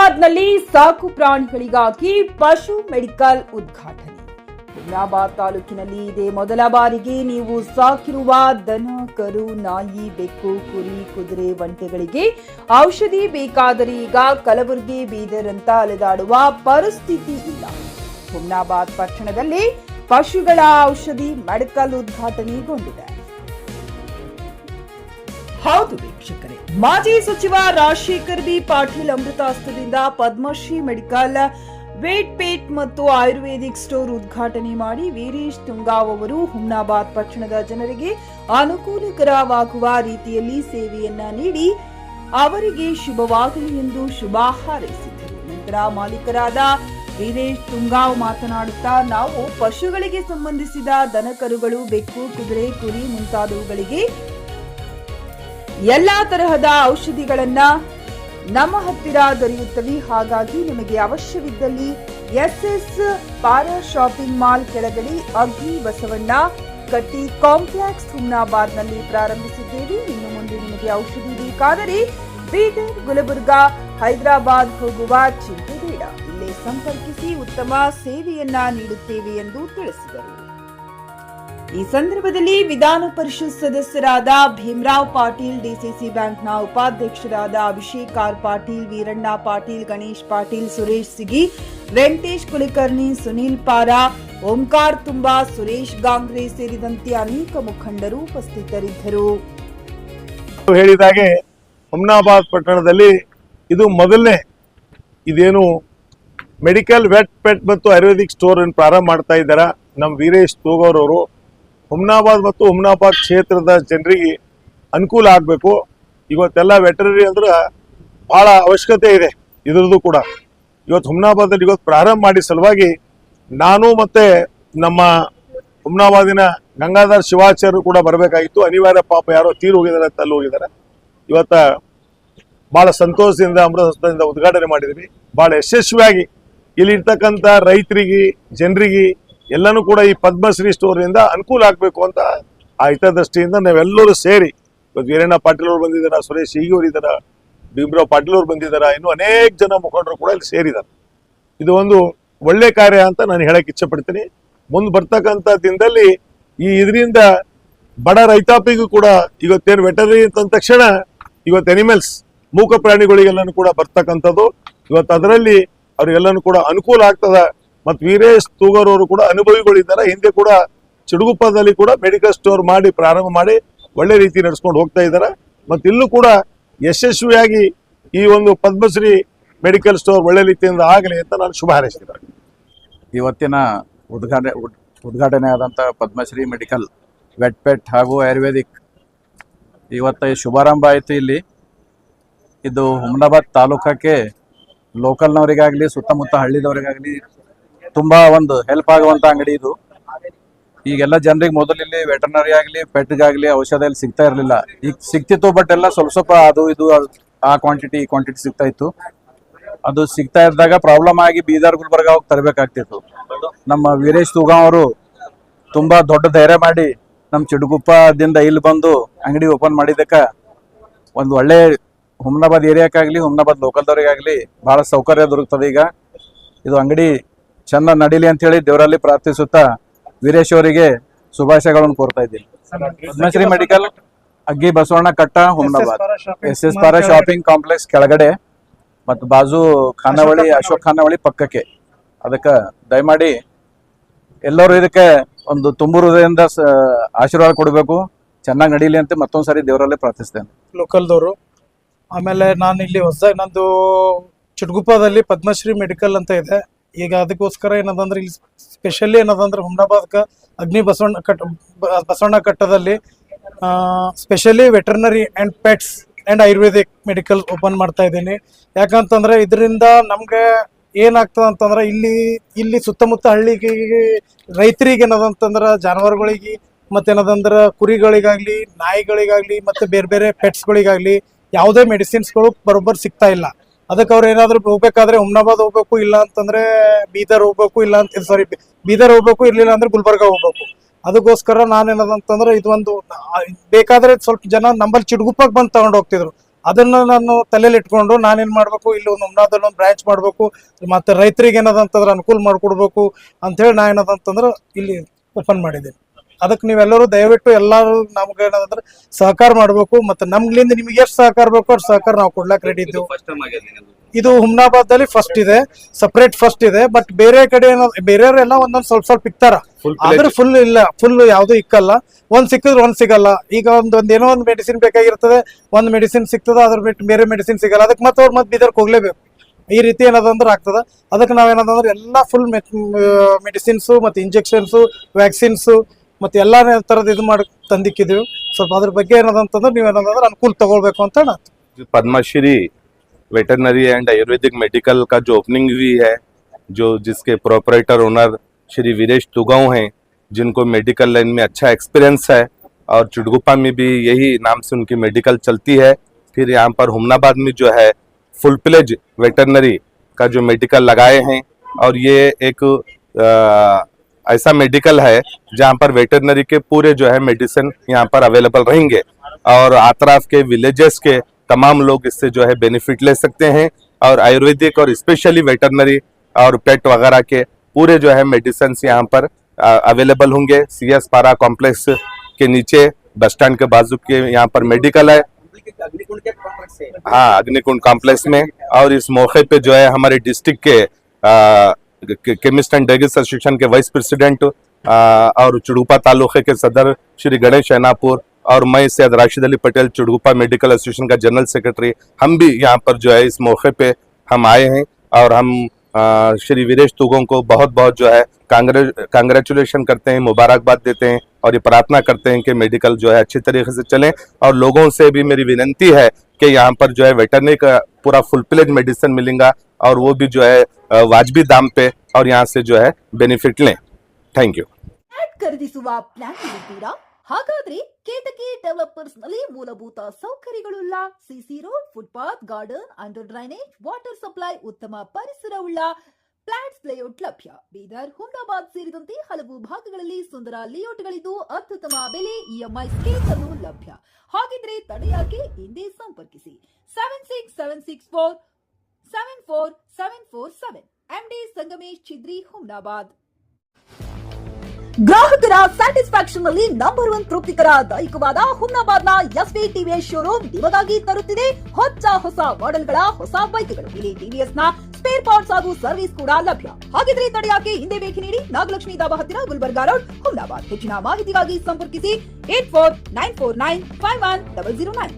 ಹುಮ್ನಾಬಾದ್ನಲ್ಲಿ ಸಾಕು ಪ್ರಾಣಿಗಳಿಗಾಗಿ ಪಶು ಮೆಡಿಕಲ್ ಉದ್ಘಾಟನೆ. ಹುಮ್ನಾಬಾದ್ ತಾಲೂಕಿನಲ್ಲಿ ಇದೇ ಮೊದಲ ಬಾರಿಗೆ ನೀವು ಸಾಕಿರುವ ದನ, ಕರು, ನಾಯಿ, ಬೆಕ್ಕು, ಕುರಿ, ಕುದುರೆ, ಒಂಟೆಗಳಿಗೆ ಔಷಧಿ ಬೇಕಾದರೆ ಈಗ ಕಲಬುರಗಿ, ಬೀದರ್ ಅಂತ ಅಲೆದಾಡುವ ಪರಿಸ್ಥಿತಿ ಇಲ್ಲ. ಹುಮ್ನಾಬಾದ್ ಪಟ್ಟಣದಲ್ಲಿ ಪಶುಗಳ ಔಷಧಿ ಮೆಡಿಕಲ್ ಉದ್ಘಾಟನೆಗೊಂಡಿದೆ. ಹೌದು ವೀಕ್ಷಕರೇ, ಮಾಜಿ ಸಚಿವ ರಾಜಶೇಖರ್ ಬಿ ಪಾಟೀಲ್ ಅಮೃತಾಸ್ತ್ರದಿಂದ ಪದ್ಮಶ್ರೀ ಮೆಡಿಕಲ್ ವೇಟ್ ಪೇಟ್ ಮತ್ತು ಆಯುರ್ವೇದಿಕ್ ಸ್ಟೋರ್ ಉದ್ಘಾಟನೆ ಮಾಡಿ ವೀರೇಶ್ ತುಂಗಾವ್ ಅವರು ಹುಮ್ನಾಬಾದ್ ಪಟ್ಟಣದ ಜನರಿಗೆ ಅನುಕೂಲಕರವಾಗುವ ರೀತಿಯಲ್ಲಿ ಸೇವೆಯನ್ನ ನೀಡಿ ಅವರಿಗೆ ಶುಭವಾಗಲಿ ಎಂದು ಶುಭ ಹಾರೈಸಿದರು. ನಂತರ ಮಾಲೀಕರಾದ ವೀರೇಶ್ ತುಂಗಾವ್ ಮಾತನಾಡುತ್ತಾ, ನಾವು ಪಶುಗಳಿಗೆ ಸಂಬಂಧಿಸಿದ ದನಕರುಗಳು, ಬೆಕ್ಕು, ಕುದುರೆ, ಕುರಿ ಮುಂತಾದವುಗಳಿಗೆ ಎಲ್ಲಾ ತರಹದ ಔಷಧಿಗಳನ್ನ ನಮ್ಮ ಹತ್ತಿರ ದೊರೆಯುತ್ತವೆ. ಹಾಗಾಗಿ ನಿಮಗೆ ಅವಶ್ಯವಿದ್ದಲ್ಲಿ ಎಸ್ಎಸ್ ಪಾರಾ ಶಾಪಿಂಗ್ ಮಾಲ್ ಕೆಳಗಡೆ ಅಗ್ನಿ ಬಸವಣ್ಣ ಕಟ್ಟಿ ಕಾಂಪ್ಲೆಕ್ಸ್ ಹುಮ್ನಾಬಾದ್ನಲ್ಲಿ ಪ್ರಾರಂಭಿಸಿದ್ದೇವೆ. ಇನ್ನು ಮುಂದೆ ನಿಮಗೆ ಔಷಧಿ ಬೇಕಾದರೆ ಬೀದರ್, ಗುಲಬರ್ಗಾ, ಹೈದರಾಬಾದ್ ಹೋಗುವ ಚಿಂತೆ ಬೇಡ, ಇಲ್ಲೇ ಸಂಪರ್ಕಿಸಿ, ಉತ್ತಮ ಸೇವೆಯನ್ನ ನೀಡುತ್ತೇವೆ ಎಂದು ತಿಳಿಸಿದರು. ಈ ಸಂದರ್ಭದಲ್ಲಿ ವಿಧಾನ ಪರಿಷತ್ ಸದಸ್ಯರಾದ ಭೀಮರಾವ್ ಪಾಟೀಲ್, ಡಿಸಿಸಿ ಬ್ಯಾಂಕ್ನ ಉಪಾಧ್ಯಕ್ಷರಾದ ಅಭಿಷೇಕ್ ಆರ್ ಪಾಟೀಲ್, ವೀರಣ್ಣ ಪಾಟೀಲ್, ಗಣೇಶ್ ಪಾಟೀಲ್, ಸುರೇಶ್ ಸಿಗಿ, ವೆಂಕಟೇಶ್ ಕುಲಕರ್ಣಿ, ಸುನೀಲ್ ಪಾರಾ, ಓಂಕಾರ್ ತುಂಬಾ, ಸುರೇಶ್ ಗಾಂಗ್ರೆ ಸೇರಿದಂತೆ ಅನೇಕ ಮುಖಂಡರು ಉಪಸ್ಥಿತರಿದ್ದರು. ಹೇಳಿದಾಗೆ ಹುಮ್ನಾಬಾದ್ ಪಟ್ಟಣದಲ್ಲಿ ಇದು ಮೊದಲನೇ ಇದೇನು ಮೆಡಿಕಲ್ ವೆಟ್ ಪೆಟ್ ಮತ್ತು ಆಯುರ್ವೇದಿಕ್ ಸ್ಟೋರ್ ಅನ್ನು ಪ್ರಾರಂಭ ಮಾಡ್ತಾ ಇದ್ದಾರೆ ನಮ್ಮ ವೀರೇಶ್ ತೂಗೂರ್ ಅವರು. ಹುಮ್ನಾಬಾದ್ ಮತ್ತು ಹುಮ್ನಾಬಾದ್ ಕ್ಷೇತ್ರದ ಜನರಿಗೆ ಅನುಕೂಲ ಆಗಬೇಕು. ಇವತ್ತೆಲ್ಲ ವೆಟರರಿ ಅಂದ್ರೆ ಬಹಳ ಅವಶ್ಯಕತೆ ಇದೆ ಇದ್ರದ್ದು ಕೂಡ. ಇವತ್ತು ಹುಮ್ನಾಬಾದಲ್ಲಿ ಇವತ್ತು ಪ್ರಾರಂಭ ಮಾಡಿ ಸಲುವಾಗಿ ನಾನು ಮತ್ತೆ ನಮ್ಮ ಹುಮ್ನಾಬಾದಿನ ಗಂಗಾಧರ್ ಶಿವಾಚಾರ್ಯರು ಕೂಡ ಬರಬೇಕಾಗಿತ್ತು. ಅನಿವಾರ್ಯ, ಪಾಪ ಯಾರೋ ತೀರು ಹೋಗಿದ್ದಾರೆ ಅಂತ ಅಲ್ಲಿ ಹೋಗಿದ್ದಾರೆ. ಇವತ್ತ ಬಹಳ ಸಂತೋಷದಿಂದ ಅಮೃತದಿಂದ ಉದ್ಘಾಟನೆ ಮಾಡಿದ್ವಿ. ಬಹಳ ಯಶಸ್ವಿಯಾಗಿ ಇಲ್ಲಿರ್ತಕ್ಕಂಥ ರೈತರಿಗೆ, ಜನರಿಗೆ ಎಲ್ಲನೂ ಕೂಡ ಈ ಪದ್ಮಶ್ರೀ ಸ್ಟೋರ್ನಿಂದ ಅನುಕೂಲ ಆಗಬೇಕು ಅಂತ ಆ ಹಿತದೃಷ್ಟಿಯಿಂದ ನಾವೆಲ್ಲರೂ ಸೇರಿ ಇವತ್ತು ವೀರಣ್ಣ ಪಾಟೀಲ್ ಅವರು ಬಂದಿದ್ದಾರೆ, ಸುರೇಶ್ ಸಿಗಿ ಅವರು ಇದ್ದಾರೆ, ಭೀಮರಾವ್ ಪಾಟೀಲ್ ಅವರು ಬಂದಿದ್ದಾರೆ, ಇನ್ನೂ ಅನೇಕ ಜನ ಮುಖಂಡರು ಕೂಡ ಇಲ್ಲಿ ಸೇರಿದ್ದಾರೆ. ಇದು ಒಂದು ಒಳ್ಳೆ ಕಾರ್ಯ ಅಂತ ನಾನು ಹೇಳಕ್ ಇಚ್ಛೆ ಪಡ್ತೀನಿ. ಮುಂದೆ ಬರ್ತಕ್ಕಂಥ ದಿನದಲ್ಲಿ ಇದರಿಂದ ಬಡ ರೈತಾಪಿಗೂ ಕೂಡ ಇವತ್ತೇನು ವೆಟರ್ನರಿ ಅಂತ ತಕ್ಷಣ ಇವತ್ತು ಎನಿಮಲ್ಸ್, ಮೂಕ ಪ್ರಾಣಿಗಳಿಗೆಲ್ಲನೂ ಕೂಡ ಬರ್ತಕ್ಕಂಥದ್ದು. ಇವತ್ತು ಅದರಲ್ಲಿ ಅವ್ರಿಗೆಲ್ಲನೂ ಕೂಡ ಅನುಕೂಲ ಆಗ್ತದ. ಮತ್ತು ವೀರೇಶ್ ತೂಗರ್ ಅವರು ಕೂಡ ಅನುಭವಿಗಳಿದ್ದಾರೆ. ಹಿಂದೆ ಕೂಡ ಚಿಡುಗುಪ್ಪದಲ್ಲಿ ಕೂಡ ಮೆಡಿಕಲ್ ಸ್ಟೋರ್ ಮಾಡಿ ಪ್ರಾರಂಭ ಮಾಡಿ ಒಳ್ಳೆ ರೀತಿ ನಡೆಸ್ಕೊಂಡು ಹೋಗ್ತಾ ಇದ್ದಾರೆ. ಮತ್ತು ಇಲ್ಲೂ ಕೂಡ ಯಶಸ್ವಿಯಾಗಿ ಈ ಒಂದು ಪದ್ಮಶ್ರೀ ಮೆಡಿಕಲ್ ಸ್ಟೋರ್ ಒಳ್ಳೆ ರೀತಿಯಿಂದ ಆಗಲಿ ಅಂತ ನಾನು ಶುಭ ಹಾರೈಸಿದ್ದೇನೆ. ಇವತ್ತಿನ ಉದ್ಘಾಟನೆ ಆದಂಥ ಪದ್ಮಶ್ರೀ ಮೆಡಿಕಲ್ ವೆಟ್ ಪೆಟ್ ಹಾಗೂ ಆಯುರ್ವೇದಿಕ್ ಇವತ್ತು ಶುಭಾರಂಭ ಆಯಿತು. ಇಲ್ಲಿ ಇದು ಹುಮ್ನಾಬಾದ್ ತಾಲೂಕಕ್ಕೆ ಲೋಕಲ್ನವರಿಗಾಗಲಿ ಸುತ್ತಮುತ್ತ ಹಳ್ಳಿದವರಿಗಾಗಲಿ ತುಂಬ ಒಂದು ಹೆಲ್ಪ್ ಆಗುವಂಥ ಅಂಗಡಿ ಇದು. ಈಗೆಲ್ಲ ಜನರಿಗೆ ಮೊದಲು ಇಲ್ಲಿ ವೆಟರ್ನರಿ ಆಗಲಿ ಪೆಟ್ಗಾಗಲಿ ಔಷಧ ಎಲ್ಲ ಸಿಗ್ತಾ ಇರಲಿಲ್ಲ. ಈಗ ಸಿಗ್ತಿತ್ತು, ಬಟ್ ಎಲ್ಲ ಸ್ವಲ್ಪ ಅದು ಇದು ಆ ಕ್ವಾಂಟಿಟಿ ಈ ಕ್ವಾಂಟಿಟಿ ಸಿಗ್ತಾ ಇತ್ತು. ಅದು ಸಿಗ್ತಾ ಇದ್ದಾಗ ಪ್ರಾಬ್ಲಮ್ ಆಗಿ ಬೀದರ್, ಗುಲ್ಬರ್ಗ ಹೋಗಿ ತರಬೇಕಾಗ್ತಿತ್ತು. ನಮ್ಮ ವೀರೇಶ್ ತೂಗಾವ್ ಅವರು ತುಂಬ ದೊಡ್ಡ ಧೈರ್ಯ ಮಾಡಿ ನಮ್ಮ ಚಿಡುಗುಪ್ಪದಿಂದ ಇಲ್ಲಿ ಬಂದು ಅಂಗಡಿ ಓಪನ್ ಮಾಡಿದ್ದಕ್ಕೆ ಒಂದು ಒಳ್ಳೆ ಹುಮ್ನಾಬಾದ್ ಏರಿಯಾಕ್ಕಾಗಲಿ ಹುಮ್ನಾಬಾದ್ ಲೋಕಲ್ದವ್ರಿಗಾಗಲಿ ಭಾಳ ಸೌಕರ್ಯ ದೊರಕ್ತದೆ. ಈಗ ಇದು ಅಂಗಡಿ ಚಂದ ನಡೀಲಿ ಅಂತ ಹೇಳಿ ದೇವರಲ್ಲಿ ಪ್ರಾರ್ಥಿಸುತ್ತಾ ವೀರೇಶ್ ಅವರಿಗೆ ಶುಭಾಶಯಗಳನ್ನು ಕೋರ್ತಾ ಇದ್ದೀನಿ. ಪದ್ಮಶ್ರೀ ಮೆಡಿಕಲ್ ಅಗ್ಗಿ ಬಸವಣ್ಣ ಕಟ್ಟ ಹುಮ್ನಾಬಾದ್, ಎಸ್ ಪಾರಾ ಶಾಪಿಂಗ್ ಕಾಂಪ್ಲೆಕ್ಸ್ ಕೆಳಗಡೆ ಮತ್ತು ಬಾಜು ಖಾನಾವಳಿ, ಅಶೋಕ್ ಖಾನಾವಳಿ ಪಕ್ಕಕ್ಕೆ. ಅದಕ್ಕೆ ದಯಮಾಡಿ ಎಲ್ಲರೂ ಇದಕ್ಕೆ ಒಂದು ತುಂಬು ಹೃದಯದಿಂದ ಆಶೀರ್ವಾದ ಕೊಡಬೇಕು. ಚೆನ್ನಾಗಿ ನಡೀಲಿ ಅಂತ ಮತ್ತೊಂದ್ಸರಿ ದೇವರಲ್ಲೇ ಪ್ರಾರ್ಥಿಸ್ತೇನೆ. ಲೋಕಲ್ದವರು. ಆಮೇಲೆ ನಾನು ಇಲ್ಲಿ ಹೊಸದಾಗಿ ನಂದು ಚಿಡುಗುಪ್ಪದಲ್ಲಿ ಪದ್ಮಶ್ರೀ ಮೆಡಿಕಲ್ ಅಂತ ಇದೆ. ಈಗ ಅದಕ್ಕೋಸ್ಕರ ಏನದಂದ್ರೆ ಇಲ್ಲಿ ಸ್ಪೆಷಲಿ ಏನದಂದ್ರೆ ಹುಮ್ನಾಬಾದ್ಕ ಅಗ್ನಿ ಬಸವಣ್ಣ ಕಟ್ಟದಲ್ಲಿ specially veterinary and pets and ayurvedic medical open ಮಾಡ್ತಾ ಇದ್ದೀನಿ. ಯಾಕಂತಂದ್ರೆ ಇದರಿಂದ ನಮ್ಗೆ ಏನಾಗ್ತದೆ ಅಂತಂದ್ರೆ ಇಲ್ಲಿ ಸುತ್ತಮುತ್ತ ಹಳ್ಳಿಗೆ ರೈತರಿಗೆ ಏನದಂತಂದ್ರೆ ಜಾನುವಾರುಗಳಿಗೆ ಮತ್ತೇನದಂದ್ರೆ ಕುರಿಗಳಿಗಾಗಲಿ, ನಾಯಿಗಳಿಗಾಗಲಿ ಮತ್ತು ಬೇರೆ ಬೇರೆ ಪೆಟ್ಸ್ಗಳಿಗಾಗಲಿ ಯಾವುದೇ ಮೆಡಿಸಿನ್ಸ್ಗಳು ಬರೋಬ್ಬರ್ ಸಿಗ್ತಾ ಇಲ್ಲ. ಅದಕ್ಕೆ ಅವ್ರು ಏನಾದ್ರು ಹೋಗ್ಬೇಕಾದ್ರೆ ಹುಮ್ನಾಬಾದ್ ಹೋಗ್ಬೇಕು, ಇಲ್ಲ ಅಂತಂದ್ರೆ ಬೀದರ್ ಹೋಗ್ಬೇಕು, ಬೀದರ್ ಹೋಗ್ಬೇಕು, ಇರ್ಲಿಲ್ಲ ಅಂದ್ರೆ ಗುಲ್ಬರ್ಗ ಹೋಗ್ಬೇಕು. ಅದಕ್ಕೋಸ್ಕರ ನಾನೇನದಂತಂದ್ರೆ ಇದು ಒಂದು ಬೇಕಾದ್ರೆ ಸ್ವಲ್ಪ ಜನ ನಂಬಲ್ಲಿ ಚಿಡುಗುಪ್ಪಕ್ಕೆ ಬಂದು ತಗೊಂಡು ಹೋಗ್ತಿದ್ರು. ಅದನ್ನ ನಾನು ತಲೆಯಲ್ಲಿ ಇಟ್ಕೊಂಡು ನಾನೇನ್ ಮಾಡ್ಬೇಕು, ಇಲ್ಲಿ ಒಂದು ಹುಮ್ನಾದಲ್ಲಿ ಒಂದು ಬ್ರಾಂಚ್ ಮಾಡ್ಬೇಕು, ಮತ್ತೆ ರೈತರಿಗೆ ಏನದಂತಂದ್ರೆ ಅನುಕೂಲ ಮಾಡ್ಕೊಡ್ಬೇಕು ಅಂತ ಹೇಳಿ ನಾ ಏನದಂತಂದ್ರೆ ಇಲ್ಲಿ ಓಪನ್ ಮಾಡಿದ್ದೀನಿ. ಅದಕ್ಕೆ ನೀವೆಲ್ಲರೂ ದಯವಿಟ್ಟು ಎಲ್ಲರೂ ನಮ್ಗೆ ಏನದಂದ್ರೆ ಸಹಕಾರ ಮಾಡ್ಬೇಕು. ಮತ್ತೆ ನಮ್ಗಳಿಂದ ನಿಮ್ಗೆ ಎಷ್ಟು ಸಹಕಾರ ಬೇಕು ಅಷ್ಟು ಸಹಕಾರ ನಾವು ಕೊಡ್ಲಾಕ್ ರೆಡಿ ಇದ್ದೀವಿ. ಇದು ಹುಮ್ನಾಬಾದ್ ಫಸ್ಟ್ ಇದೆ, ಸಪರೇಟ್ ಫಸ್ಟ್ ಇದೆ. ಬಟ್ ಬೇರೆ ಕಡೆ ಬೇರೆಯವರೆಲ್ಲ ಒಂದೊಂದ್ ಸ್ವಲ್ಪ ಇಕ್ತಾರ, ಆದ್ರೆ ಫುಲ್ ಇಲ್ಲ, ಫುಲ್ ಯಾವ್ದು ಇಕ್ಕಲ್ಲ. ಒಂದ್ ಸಿಕ್ಕಿದ್ರೆ ಒಂದ್ ಸಿಗಲ್ಲ. ಈಗ ಏನೋ ಒಂದು ಮೆಡಿಸಿನ್ ಬೇಕಾಗಿರ್ತದೆ, ಒಂದ್ ಮೆಡಿಸಿನ್ ಸಿಗ್ತದ, ಅದ್ರ ಬಿಟ್ಟು ಬೇರೆ ಮೆಡಿಸಿನ್ ಸಿಗಲ್ಲ. ಅದಕ್ಕೆ ಮತ್ತೆ ಅವ್ರು ಮತ್ತೆ ಬೀದರ್ಗೆ ಹೋಗ್ಲೇಬೇಕು. ಈ ರೀತಿ ಏನದಂದ್ರೆ ಆಗ್ತದ. ಅದಕ್ಕೆ ನಾವೇನದಂದ್ರೆ ಎಲ್ಲಾ ಫುಲ್ ಮೆಡಿಸಿನ್ಸ್ ಮತ್ತೆ ಇಂಜೆಕ್ಷನ್ಸ್, ವ್ಯಾಕ್ಸಿನ್ಸ್ ಮತ್ತೆ ಎಲ್ಲಾ ತರದ ಇದು ಮಾಡಿ ತಂದಿಕ್ಕಿದೀವಿ. ಸ್ವಲ್ಪ ಅದ್ರ ಬಗ್ಗೆ ಏನದಂತಂದ್ರೆ ನೀವೇನಂದ್ರೆ ಅನುಕೂಲ ತಗೊಳ್ಬೇಕು ಅಂತ ನಾನು. Padmashri veterinary and ayurvedic medical का जो ओपनिंग हुई है, जो जिसके प्रोपराइटर ओनर श्री वीरेश तुगांव हैं, जिनको मेडिकल लाइन में अच्छा एक्सपीरियंस है और चुड़गुप्पा में भी यही नाम से उनकी मेडिकल चलती है। फिर यहाँ पर हुमनाबाद में जो है फुल प्लेज वेटरनरी का जो मेडिकल लगाए हैं, और ये एक ऐसा मेडिकल है जहाँ पर वेटरनरी के पूरे जो है मेडिसिन यहाँ पर अवेलेबल रहेंगे, और आतराफ के विलेजेस के तमाम लोग इससे जो है बेनिफिट ले सकते हैं। और आयुर्वेदिक और स्पेशली वेटरनरी और पेट वगैरह के पूरे जो है मेडिसिन यहाँ पर अवेलेबल होंगे। CS पारा कॉम्प्लेक्स के नीचे बस स्टैंड के बाजू के यहाँ पर मेडिकल है, हाँ, अग्निकुंड कॉम्प्लेक्स में। और इस मौके पे जो है हमारे डिस्ट्रिक्ट के केमिस्ट एंड ड्रग एसोसिएशन के वाइस प्रेसिडेंट और चुड़गुप्पा तालुके के सदर श्री गणेश शहनापुर, और मैं सैयद राशिद अली पटेल चुड़गुप्पा मेडिकल एसोसिएशन का जनरल सेक्रेटरी, हम भी यहाँ पर जो है इस मौके पे हम आए हैं। और हम श्री वीरेश तुगों को बहुत बहुत जो है कांग्रेचुलेशन करते हैं, मुबारकबाद देते हैं, और ये प्रार्थना करते हैं कि मेडिकल जो है अच्छी तरीके से चले। और लोगों से भी मेरी विनती है कि यहाँ पर जो है वेटरनरी का पूरा फुल प्लेज मेडिसिन मिलेगा, और वो भी जो है वाजबी दाम पे, और यहाँ से जो है बेनिफिट लें। Thank you. ಖರೀದಿಸುವ ಪ್ಲಾನ್ ಇದ್ದೀರಾ? ಹಾಗಾದ್ರೆ ಕೇತಕಿ ಡೆವಲಪರ್ಸ್ ನಲ್ಲಿ ಮೂಲಭೂತ ಸೌಕರ್ಯಗಳುಳ್ಳ CC road, footpath, garden, under drainage, water supply, ಉತ್ತಮ ಪರಿಸರವುಳ್ಳ ಫ್ಲಾಟ್ಸ್ ಲೇಔಟ್ ಲಭ್ಯ. ಬೀದರ್, ಹುಮ್ನಾಬಾದ್ ಸೇರಿದಂತೆ ಹಲವು ಭಾಗಗಳಲ್ಲಿ ಸುಂದರ ಲೇಔಟ್ಗಳಿದ್ದು ಅತ್ಯುತ್ತಮ ಬೆಲೆ, EMI ಸ್ಕೀಮ್ ಅನ್ನು ಲಭ್ಯ. ಹಾಗಿದ್ರೆ ತಡೆಯಾಕೆ? ಹಿಂದೆ ಸಂಪರ್ಕಿಸಿ 7676474747 MD ಸಂಗಮೇಶ್ ಚಿದ್ರಿ, ಹುಮ್ನಾಬಾದ್. ಗ್ರಾಹಕರ ಸ್ಯಾಟಿಸ್ಫ್ಯಾಕ್ಷನ್ ನಲ್ಲಿ ನಂಬರ್ 1 ತೃಪ್ತಿಕರ ದೈಹಿಕವಾದ ಹುಮ್ನಾಬಾದ್ನ SV TVS ಶೋರೂಮ್ ನಿಮಗಾಗಿ ತರುತ್ತಿದೆ ಹೊಸ ಮಾಡೆಲ್ಗಳ ಹೊಸ ಬೈಕ್ಗಳು. ಇಲ್ಲಿ TVS ನ ಸ್ಪೇರ್ ಪಾರ್ಟ್ಸ್ ಹಾಗೂ ಸರ್ವಿಸ್ ಕೂಡ ಲಭ್ಯ. ಹಾಗಿದ್ರೆ ತಡೆಯಾಕೆ? ಹಿಂದೆ ಭೇಟಿ ನೀಡಿ, ನಾಗಲಕ್ಷ್ಮಿ ದಾಬಾ ಹತ್ತಿರ, ಗುಲ್ಬರ್ಗಾ ರೋಡ್, ಹುಮ್ನಾಬಾದ್. ಹೆಚ್ಚಿನ ಮಾಹಿತಿಗಾಗಿ ಸಂಪರ್ಕಿಸಿ 8494951009.